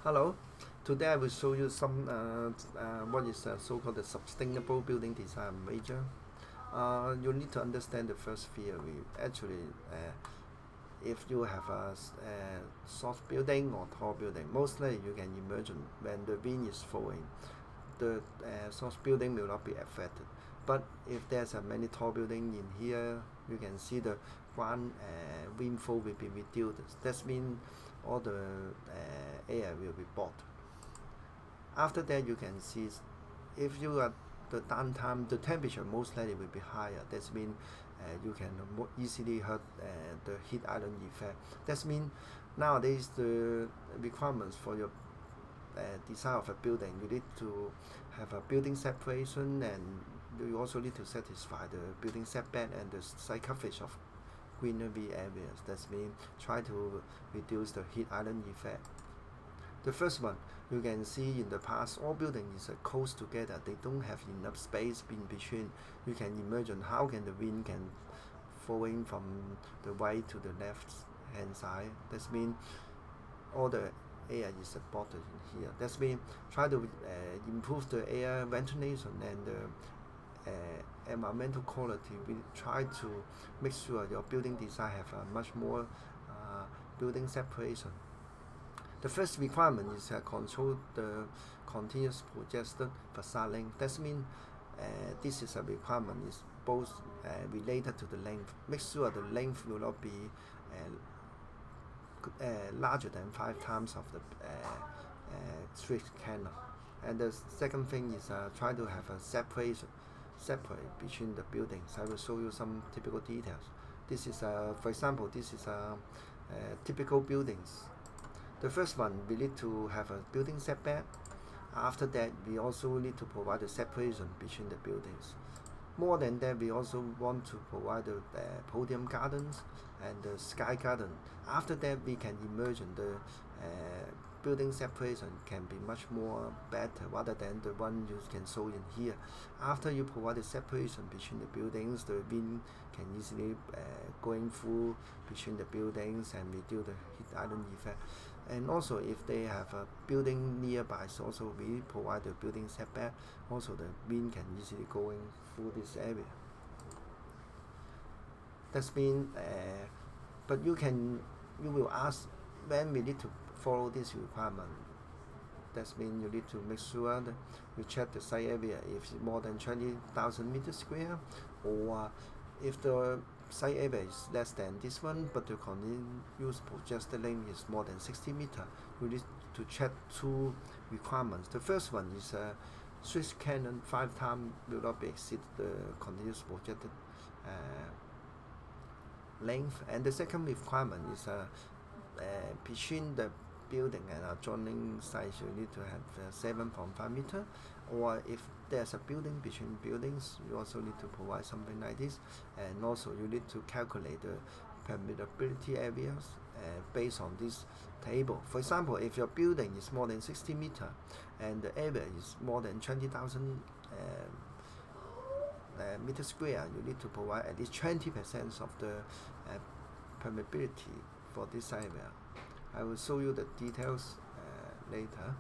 Hello, today I will show you some what is so-called the sustainable building design major. You need to understand the first theory. Actually, if you have a soft building or tall building, mostly you can imagine when the wind is flowing, the soft building will not be affected. But if there's a many tall building in here, you can see the one wind flow will be reduced. That means all the air will be blocked. After that, you can see if you are the downtime, the temperature most likely will be higher. That means you can more easily hurt the heat island effect. That means nowadays the requirements for your design of a building, you need to have a building separation, and you also need to satisfy the building setback and the site coverage of greenery areas. That means try to reduce the heat island effect. The first one, you can see in the past, all buildings are close together. They don't have enough space in between. You can imagine how can the wind can flowing from the right to the left hand side. That means all the air is supported in here. That means try to improve the air ventilation and the environmental quality. We try to make sure your building design have a much more building separation. The first requirement is control the continuous projected facade length. That means this is a requirement is both related to the length. Make sure the length will not be larger than 5 times of the street canal. And the second thing is try to have a separate between the buildings. I will show you some typical details. This is for example, this is typical buildings. The first one, we need to have a building setback. After that, we also need to provide a separation between the buildings. More than that, we also want to provide the podium gardens and the sky garden. After that, we can imagine the building separation can be much more better rather than the one you can show in here. After you provide the separation between the buildings, the wind can easily going through between the buildings and reduce the heat island effect. And also if they have a building nearby, so also we provide the building setback. Also the wind can easily going through this area. That's mean but you will ask when we need to follow this requirement. That means you need to make sure that you check the site area if it's more than 20,000 meters square, or if the site area is less than this one but the continuous projected length is more than 60 meters. You need to check two requirements. The first one is switch cannon 5 times will not be exceed the continuous projected length, and the second requirement is between the building and adjoining sites you need to have 7.5 meters, or if there's a building between buildings you also need to provide something like this. And also you need to calculate the permeability areas based on this table. For example, if your building is more than 60 meters and the area is more than 20,000 meter square, you need to provide at least 20% of the permeability for this area. I will show you the details later.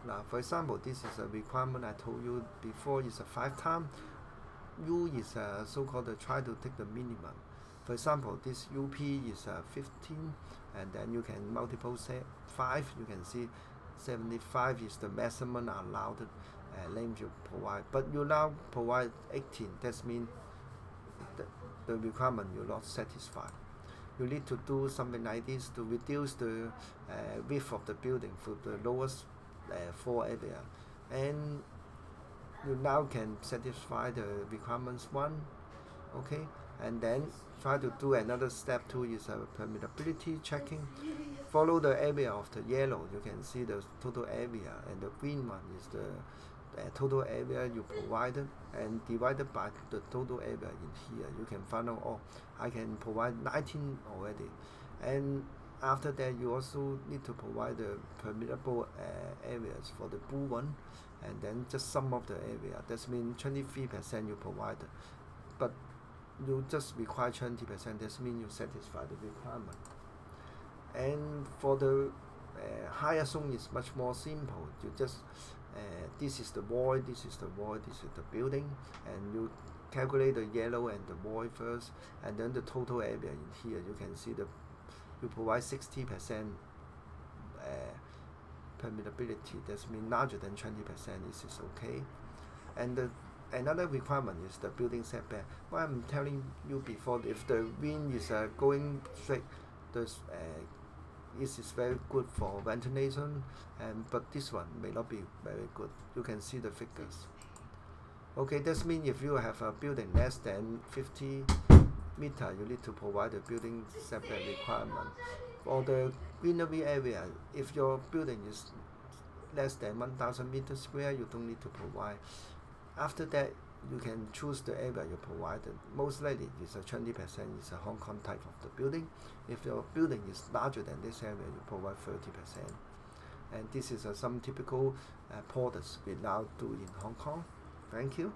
Now, for example, this is a requirement I told you before is a 5 times. U is so-called try to take the minimum. For example, this UP is 15, and then you can multiple say 5. You can see 75 is the maximum allowed length you provide. But you now provide 18. That means the requirement you're not satisfied. You need to do something like this to reduce the width of the building for the lowest floor area, and you now can satisfy the requirements 1. Okay, and then try to do another step 2 is permeability checking. Follow the area of the yellow, you can see the total area, and the green one is the total area you provided, and divided by the total area in here, you can find out, oh, I can provide 19 already. And after that, you also need to provide the permeable areas for the blue one, and then just sum of the area. That means 23% you provided, but you just require 20%. That means you satisfy the requirement. And for the higher zone is much more simple. You just this is the void, this is the void, this is the building, and you calculate the yellow and the void first, and then the total area in here. You can see the you provide 60% permeability. That means larger than 20%. This is okay. And another requirement is the building setback. What I'm telling you before, if the wind is going straight, this is very good for ventilation, but this one may not be very good. You can see the figures. Okay, that means if you have a building less than 50 meter, you need to provide the building setback requirement. For the greenery area, if your building is less than 1,000 meters square, you don't need to provide. After that, you can choose the area you provided. Most likely, it's a 20%. It's a Hong Kong type of the building. If your building is larger than this area, you provide 30%. And this is some typical products we now do in Hong Kong. Thank you.